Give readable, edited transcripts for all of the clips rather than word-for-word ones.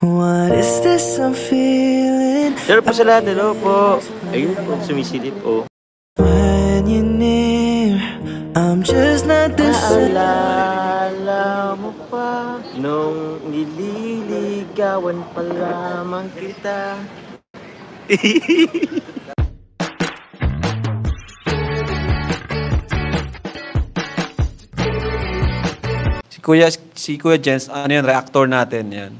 What is this I'm feeling Share po sa lahat, hello po. Ayun po, sumisilip po. when you're near? I'm just not the same. Naalala mo pa nung nililigawan pa lamang kita. Si Kuya Jens, ano yan, reactor natin yan.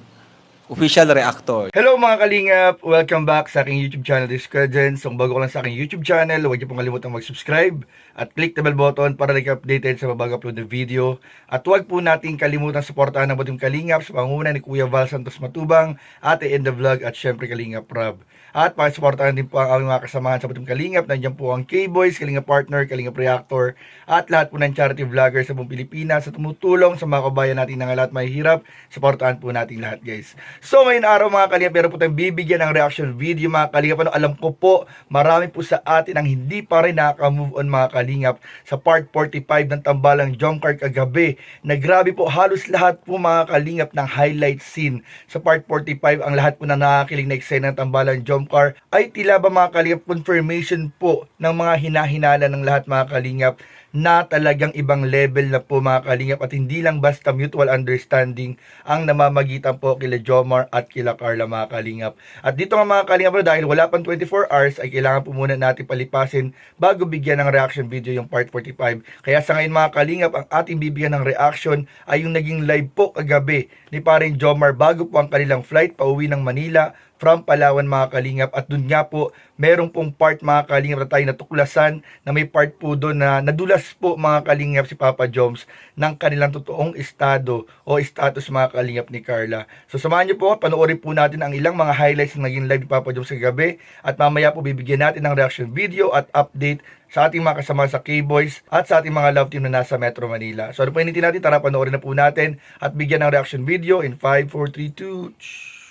Official reactor. Hello mga kalingap! Welcome back sa aking YouTube channel, this is Kuya Jens. Kung bago ka lang sa aking YouTube channel, huwag niyo pong kalimutang mag-subscribe at click the bell button para like updated sa babago upload na video. At huwag po nating kalimutan suportahan ng Butim Kalingap sa pangunguna ni Kuya Val Santos Matubang, Ate in the Vlog at syempre Kalingap Rob. At pakisuportahan din po ang aming mga kasamahan sa Butim Kalingap. Nandiyan po ang K-Boys, Kalingap Partner, Kalingap Reactor at lahat po ng charity vloggers sa buong Pilipinas sa tumutulong sa mga kabayan natin na lahat mahihirap. Suportahan po natin lahat, guys. So ngayon araw mga kalingap, meron po tayong bibigyan ng reaction video mga kalingap. Ano, alam ko po, marami po sa atin ang hindi pa rin nakaka-move on mga kalingap sa part 45 ng Tambalang Jomcar kagabi. Na grabe po, halos lahat po mga kalingap ng highlight scene sa part 45. Ang lahat po na nakakiling na eksena ng Tambalang Jomcar ay tila ba mga kalingap confirmation po ng mga hinahinala ng lahat mga kalingap na talagang ibang level na po mga kalingap at hindi lang basta mutual understanding ang namamagitan po kila Jomar at kila Carla mga kalingap. At dito nga mga kalingap, dahil wala pang 24 hours ay kailangan po muna natin palipasin bago bigyan ng reaction video yung part 45. Kaya sa ngayon mga kalingap, ang ating bibigyan ng reaction ay yung naging live po kagabi ni paring Jomar bago po ang kanilang flight pauwi ng Manila from Palawan mga kalingap. At dun nga po, merong pong part mga kalingap na tayo natuklasan na may part po doon na nadulas po mga kalingap si Papa Joms ng kanilang totoong estado o status mga kalingap ni Carla. So samahan niyo po, panoorin po natin ang ilang mga highlights ng naging live ni Papa Joms kagabi at mamaya po bibigyan natin ng reaction video at update sa ating mga kasama sa K-Boys at sa ating mga love team na nasa Metro Manila. So ano pa initin natin, tara panoorin na po natin at bigyan ng reaction video in 5, 4, 3, 2...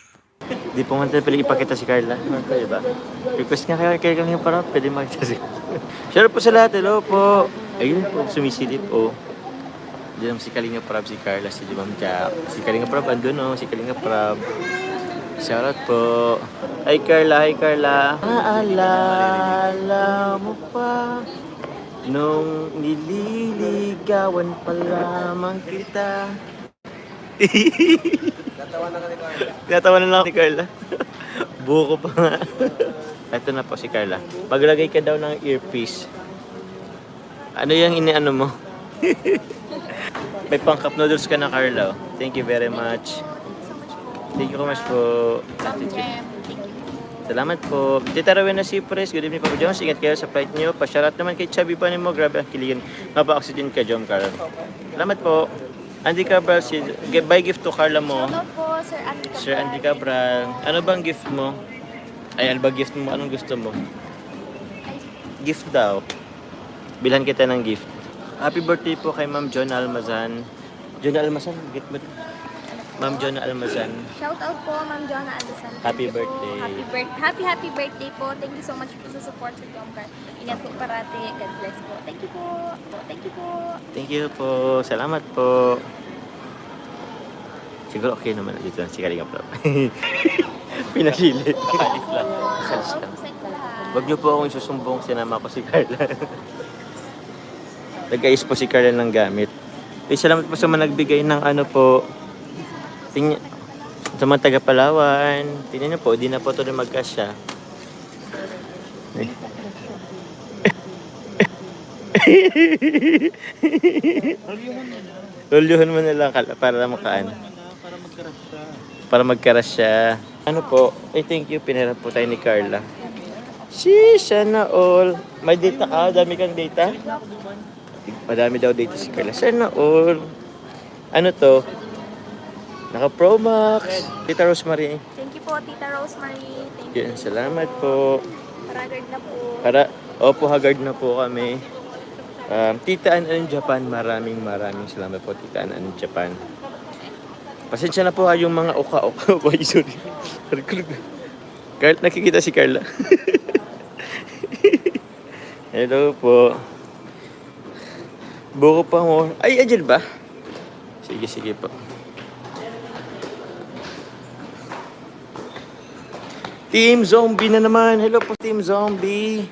Di po man tayo pwede ipakita si Carla. Pwede ba? Request nga kaya kami para pwede makita si Share po sa lahat, hello po. Ayun po, sumisilip po. Diyan si Kalingap Rob, si Carla, si Ma'am Jack. Si Kalingap Rob, andun o, si Kalingap Rob. Shoutout po. Hi Carla, hi Carla. Naalala mo pa nung nililigawan pa lamang kita. Tinatawa na lang ako ni Carla. Buko pa nga. Ito na po si Carla. Paglagay ka daw ng earpiece. Ano yung iniano mo? May pang-cup noodles ka na, Carla. Thank you very much. Thank you so much po. Salamat po. Tita Rowena Cypress, good evening Papa Jones. Ingat kayo sa flight nyo. Pasyarat naman kay Chubby pa mo. Grabe ang kiligin. Mapa-oxygen ka, Jom Carla. Salamat po. Andy Cabral, buy gift to Carla mo. Ano po, Sir Andy Cabral. Sir Andy Cabral, ano bang gift mo? Ay, ano ba gift mo? Anong gusto mo? Gift daw. Bilhan kita ng gift. Happy birthday po kay Ma'am John Almazan. John Almazan, gift mo. Ma'am John Almazan. Shout out po, Ma'am Jonna Anderson. Happy Thank you po. birthday. Happy birthday po. Thank you so much po sa support sa Jomcar. Ingat po parati. God bless po. Thank you po. Thank you po. Thank you po. Salamat po. Siguro okay naman dito lang si Kalinga Prab. Pinasilit. Alis lang. Alis lang. Huwag niyo po akong susumbong, sinama ko si Carla. Nag-ayos po si Carla ng gamit. Salamat po sa mga nagbigay ng ano po. Tingnan, sa mga taga Palawan. Tingnan niyo po, di na po ito rin magkasya. Lulyuhan mo na lang para makaan. Para magkaras siya. Ano po? Ay, thank you. Pinirap po tayo ni Carla. Sana all. May data ka? Dami kang data? Madami daw data si Carla. Sana all. Ano to? Naka-Pro Max. Tita Rosemary. Thank you po, Tita Rosemary. Thank you. Yan, salamat po. Paragard na po. Opo, haggard na po kami. Tita Anan Japan, maraming salamat po, Tita Anan Japan. Pasensya na po yung mga oka-oka. Boy, sorry. Carl, nakikita si Carla. Hello po. Buko pa mo. Ay, Angel ba? Sige po. Team Zombie na naman. Hello po, Team Zombie.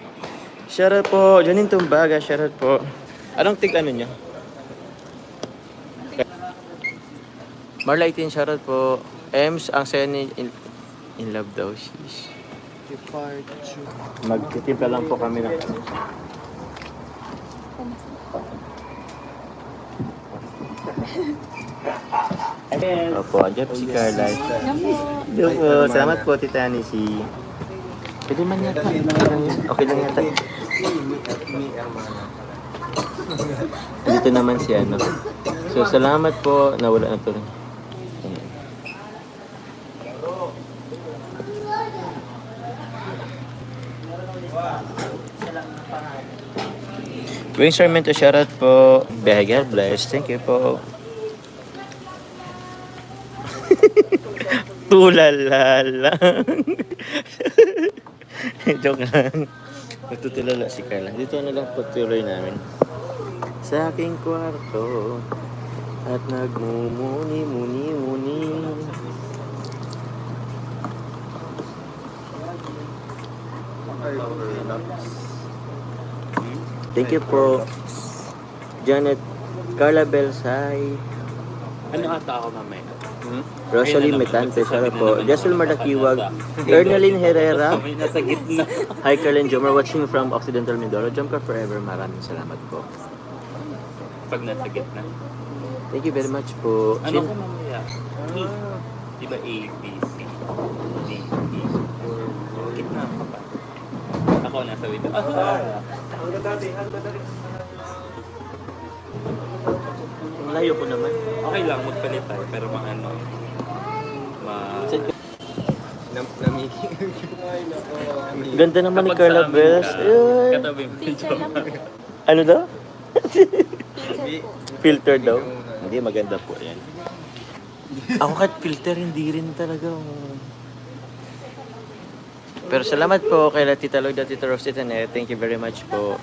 Shoutout po. Janine Tumbaga, shoutout po. Anong tig ano nyo? Marla 18, shoutout po. Ems, ang saya ni in love daw. Sheesh. Magtitimpla lang po kami ng Opo, andyan po si Carla. Hello po. Salamat po, Tita Nisi. Pwede man yata. Okay lang yata. Dito naman si ano. So, salamat po. Nawala na to rin. Wing Sarmiento, shoutout po. God bless. Thank you po. Tulala lang. Joke lang. Natutulala si Carla. Dito na lang po tuloy namin. Sa aking kwarto at nagmumuni-muni-muni. Thank you po. Janet Carla Belsay. Ano ata ako mamaya? Rosalie Metante, sana po. Jessel Mardakiwag. Ernaline Herrera. Nasa gitna. Hi, Carlin Jomar, watching from Occidental Mindoro. Jump ka forever. Maraming salamat po. Pag nasa gitna. Thank you very much po. Ano ko mamaya? Di ba A, B, C, D, E? Gitna ka pa. Ako nasa window. Ang layo ko naman. Okay lang, magpalit tayo. Pero mga ano, Ganda naman ni Carla Bells. Ayun. Katabi mo. Ano daw? Filter daw? Hindi, maganda po yan. Ako kahit filter, hindi rin talaga. Pero salamat po kay Tita Lloyd at Tita Rose Tita Net. Thank you very much po.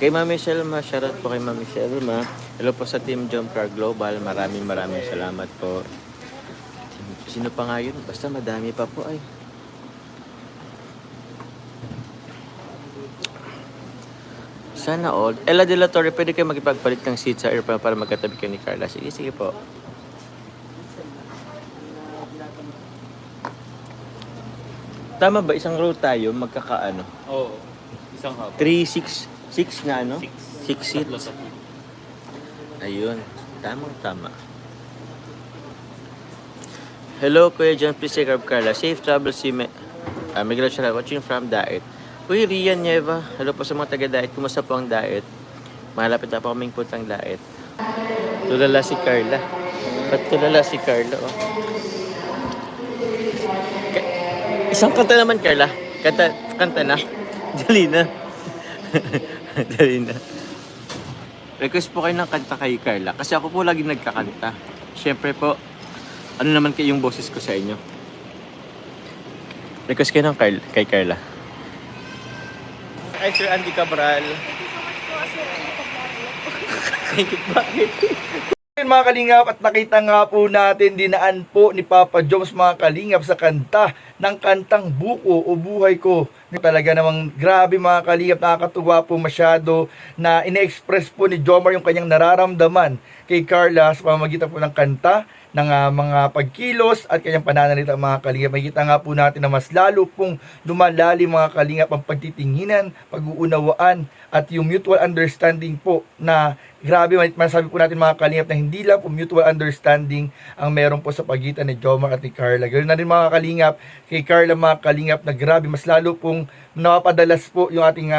Kay Mami Shelma, shoutout po kay Mami Shelma. Hello po sa Team Jump Car Global. Maraming salamat po. Sino pa nga yun? Basta madami pa po ay. Sana all. Ella De La Torre, pwede kayo magipagpalit ng seat sa airplane para magkatabi kayo ni Carla. Sige, sige po. Tama ba? Isang row tayo, magkakaano? Oo. Isang haba. 6 na ano? 6 Tatlo seats. sa Ayun. Tamang-tama. Hello, Kuya John. Please take care of Carla. Safe travel si Miguel Ochoa, watching from Daet. Kuya Rian Nieva. Hello po sa mga taga-Daet. Kumusta po ang Daet? Malapit na po kaming puntang Daet. Tulala si Carla. Ba't tulala si Carla? Oh? Isang kanta naman, Carla. Kanta na. Dali na. Dali na. Request po kayo ng kanta kay Carla. Kasi ako po lagi nagkakanta. Siyempre po, ano naman kayo yung boses ko sa inyo? Request kayo ng kay Carla. Hi, Sir Andy Cabral. Thank you, bakit? Mga kalingap, at nakita nga po natin dinaan po ni Papa Joms mga kalingap sa kanta ng kantang Buko o Buhay Ko. Talaga namang grabe mga kalingap, nakakatuwa po masyado na ine-express po ni Jomar yung kanyang nararamdaman kay Carla sa pamamagitan po ng kanta, ng mga pagkilos at kanyang pananalita mga kalingap. Makikita nga po natin na mas lalo pong lumalalim mga kalingap ang pagtitinginan, pag-uunawaan at yung mutual understanding po na grabe, masabi po natin mga kalingap na hindi lang po mutual understanding ang meron po sa pagitan ni Jomar at ni Carla. Ganoon na rin mga kalingap, kay Carla mga kalingap na grabe, mas lalo pong napapadalas po yung ating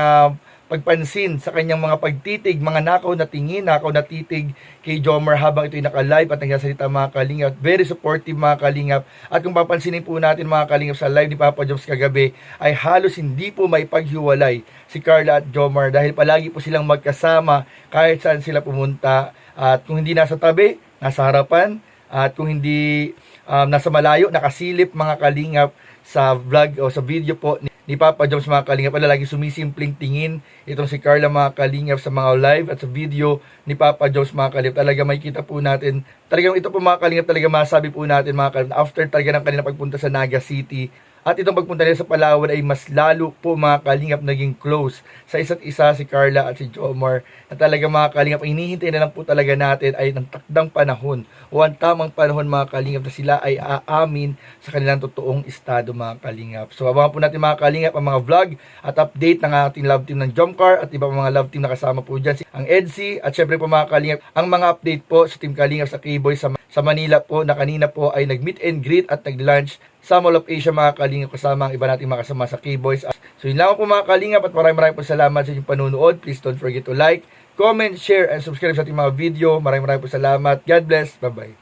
pagpansin sa kanyang mga pagtitig, mga nakaw na tingin, nakaw na titig kay Jomar habang ito'y naka-live at nagsasalita mga kalingap. Very supportive mga kalingap. At kung papansinin po natin mga kalingap sa live ni Papa Joms kagabi, ay halos hindi po may paghiwalay si Carla at Jomar dahil palagi po silang magkasama kahit saan sila pumunta. At kung hindi nasa tabi, nasa harapan. At kung hindi nasa malayo, nakasilip mga kalingap sa vlog o sa video po ni ni Papa Joms mga kalingap. Wala lagi sumisimpleng tingin itong si Carla mga kalingap sa mga live at sa video ni Papa Joms mga kalingap. Talaga makikita po natin, talagang ito po mga kalingap, talaga masabi po natin mga kalingap, after talaga ng kanilang pagpunta sa Naga City, at itong pagpunta nila sa Palawan ay mas lalo po mga kalingap naging close sa isa't isa si Carla at si Jomar, na talaga mga kalingap, ang hinihintay na lang po talaga natin ay ng takdang panahon o ang tamang panahon mga kalingap na sila ay aamin sa kanilang totoong estado mga kalingap. So abangan po natin mga kalingap ang mga vlog at update ng ating love team ng Jomcar at iba mga love team na kasama po dyan, ang EDSI, at syempre po mga kalingap ang mga update po sa Team Kalingap sa K-Boy sa Manila po, na kanina po ay nag-meet and greet at nag-lunch sa Mall of Asia mga kalingap kasama ang iba nating mga kasama sa K-Boys. So yun lang po mga kalingap at maraming po salamat sa inyong panunood. Please don't forget to like, comment, share, and subscribe sa ating mga video. Maraming po salamat. God bless. Bye-bye.